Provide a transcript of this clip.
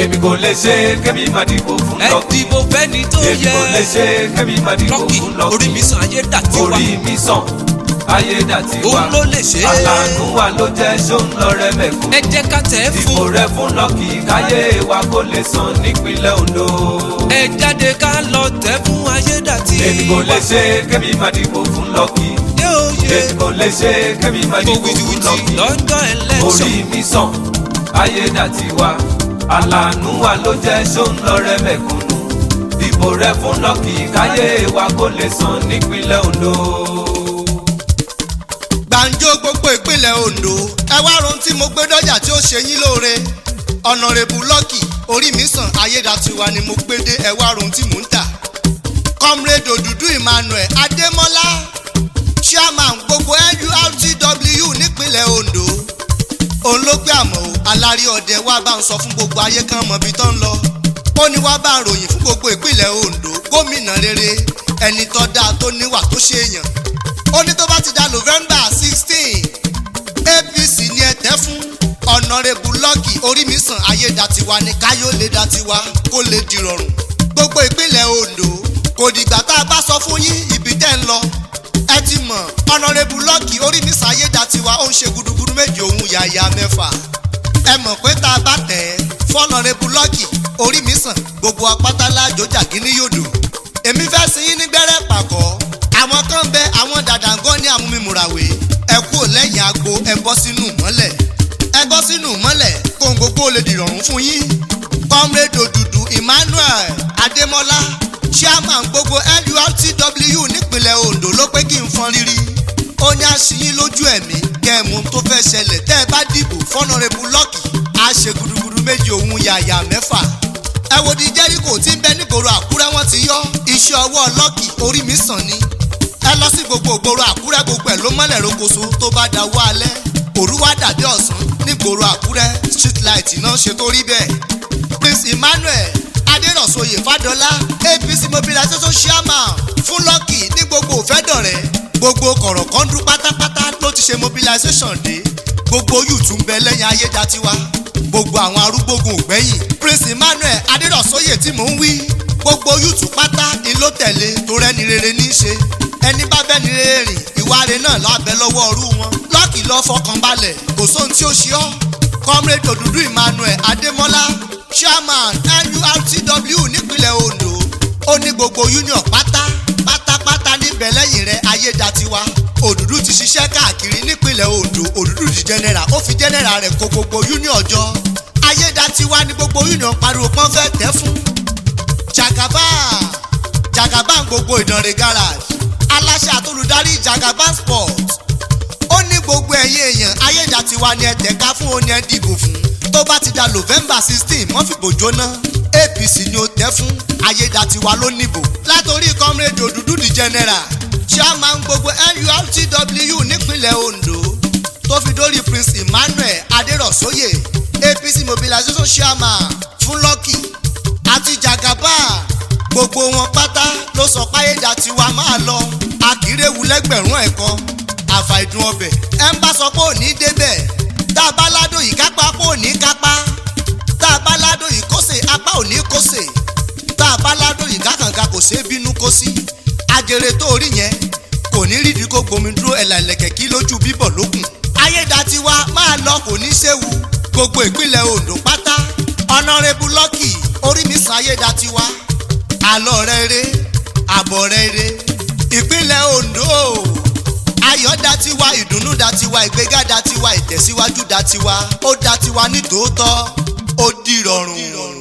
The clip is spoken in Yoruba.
èmi kò lè ṣe kẹ́mi máa dìbò fún Lucky. ẹ dìbò fẹ́ni tó yẹ. èmi kò lè ṣe kẹ́mi máa dìbò fún Lucky. orí mi sàn Aiyedatiwa. orí mi sàn Aiyedatiwa. òun ló lè ṣe é. aláàánú wa ló jẹ́ ṣóun lọ́rẹ́ mẹ́kún. ẹ jẹ́ ká tẹ̀ fún. dìbò rẹ fún Lucky káyé wa kó lè sàn nípínlẹ̀ Ondo. ẹ jáde ká lọ tẹ̀ fún Aiyedatiwa. èmi kò lè ṣe kẹ́mi máa dìbò fún Lucky. èmi kò lè ṣe kẹ́mi máa dìbò fún Lucky. lọ́jọ́ election. orí mi sàn Aiyedatiwa. aláàánú wa ló jẹ́ ṣóun lọ́rẹ́ mẹ́kúnnù. dìbò rẹ fún Lucky káyé wa kó lè sàn nípínlẹ̀ Ondo. gbàǹjo gbogbo ìpínlẹ̀ Ondo ẹ wá rohun tí mo gbé dọ́jà tí ó ṣe yín lóore. ọ̀nàrẹ́bù Lucky orí mi sàn Aiyedatiwa ni mo gbé dé ẹ wá rohun tí mò ń tà. comrade Òdùdú Emmanuel Adémọ́lá chairman gbogbo NURTW nípínlẹ̀ Ondo òun ló gbé àmọ́ o alárí ọdẹ wá bá ń sọ fún gbogbo ayé kan mọ̀ bí tó ń lọ. ó ní wá bá ń ròyìn fún gbogbo ìpínlẹ̀ Ondo gómìnà rere ẹni tó dáa tó níwà tó ṣe èèyàn. ó ní tó bá ti da November 16 APC ni ẹ tẹ́ fún ọ̀nàrẹ́bù Lucky orí mi sàn Aiyedatiwa ní káyọ̀ lè datiwa kó lè dìrọ̀rùn. gbogbo ìpínlẹ̀ Ondo kò dìgbà tá a bá sọ fún yín ibi tẹ́ ń lọ. ẹ ti mọ̀ ọ̀nàrẹ́bù Lucky orí mi sàn Aiyedatiwa ó ń ṣe gudugudu méje òun yàyà mẹ́fà. ẹ mọ̀ pé tá a bá tẹ̀ fọ́nàrẹ́bù Lucky orí mi sàn gbogbo apátálá àjọjà gíní yòdò. èmi fẹ́ sin yín ní gbẹ́rẹ́ pàkọ́ àwọn kan bẹ àwọn dàdàngán ní àmúmimùràwé ẹ kú lẹ́yìn agbo ẹ bọ́ sínú mọ́lẹ̀ ẹ bọ́ sínú mọ́lẹ̀ kóhun gbogbo lè dìrọ̀rùn fún yín. comrade Òdùdú Emmanuel Adémọ́lá chairman gbogbo NURTW nípínlẹ̀ Ondo ló pé kí n fọn rírí. ó ní àṣìyín lójú ẹ̀mí kẹ́ẹ̀mú tó fẹ́ ṣẹlẹ̀ tẹ́ ẹ bá dìbò fọ́nàrẹ́bù Lucky á ṣe gudugudu méje òun yàyà mẹ́fà. ẹ wo di Jẹ́ríkò tí ń bẹ nígboro Àkúrẹ́ wọ́n ti yọ iṣẹ́ ọwọ́ Lucky orí mi sàn ni. ẹ lọ sí gbogbo ìgboro Àkúrẹ́ gbogbo ẹ̀ ló mọ́lẹ̀ rokoṣo tó bá dáwọ́ alẹ́ òru wá dàbí ọ̀sán nígboro Àkúrẹ́ street light náà ṣe tó rí bẹ́ẹ̀. Prince Emmanuel Adérọ̀sóyè Fádọlá APC mobilization chairman fún Lucky ní gbogbo òfẹ́dọ̀rẹ́ gbogbo kọ̀rọ̀kọ́ndú pátápátá ló ti ṣe mobilization dé gbogbo yùtù ń bẹ lẹ́yìn Aiyedatiwa gbogbo àwọn arúgbógun ògbẹ́yìn. Prince Emmanuel Adérọ̀sóyè tí mò ń wí gbogbo yùtù pátá ni ló tẹ̀lé tó rẹ́ni rere ní í ṣe ẹni bá bẹ́ni rere rìn ìwà rẹ̀ náà lábẹ́ lọ́wọ́ ọrú wọn. Lucky lọ fọkàn balẹ̀ kò sóhun tí ó ṣe ọ́. comrade Òdùdú Emmanuel Adémọ́lá chairman NURTW nípínlẹ̀ Ondo ó ní gbogbo union pátápátá níbẹ̀ lẹ́yìn rẹ̀ Aiyedatiwa. Òdùdú ti ṣiṣẹ́ káàkiri nípínlẹ̀ Ondo Òdùdú di general ó fi general rẹ̀ kó gbogbo union jọ. Aiyedatiwa ní gbogbo union pariwo pọ́n fẹ́ tẹ́ fún. Jagaban gbogbo Ìdànrè garage aláṣẹ àtolùdarí Jagaban sport ó ní gbogbo ẹ̀yin èèyàn Aiyedatiwa ni ẹ tẹ̀ka fún òní ẹ dìbò fún. tó bá ti da November 16 wọ́n fìbò jóná APC ni ó tẹ́ fún Aiyedatiwa ló níbò. látòrí comrade Òdùdú di general chairman gbogbo NURTW nípínlẹ̀ Ondo tó fi dórí Prince Emmanuel Adérọ̀sóyè APC mobilization chairman fún Lucky àti Jagaban gbogbo wọn pátá ló sọ pé Aiyedatiwa máa lọ akírèwú lẹ́gbẹ̀rún ẹ̀kọ́ àfàìdùn ọbẹ̀ ẹ ń bá sọ pé òní débẹ̀ tá a bá ládò yìí kápá pé òní kápá tá a bá ládò yìí kóṣe apá òní kóṣe tá a bá ládò yìí kákàǹkà kò ṣeé bínú kó sí ajere tó rí yẹn kò ní rídìí kó gbomi dúró ẹ̀là ìlẹ̀kẹ̀ kí lójú bíbọ̀ lókun. Aiyedatiwa máa lọ kò ní séwu gbogbo ìpínlẹ̀ Ondo pátá ọ̀nàrẹ́bù Lucky orí mi sàn Aiyedatiwa àlọ́ rere àbọ̀ rere ìpínlẹ̀ Ondo ayọ̀ datiwa ìdùnnú datiwa ìgbéga datiwa ìtẹ̀síwájú datiwa ó datiwa ní tòótọ́ ó dìrọ̀rùn.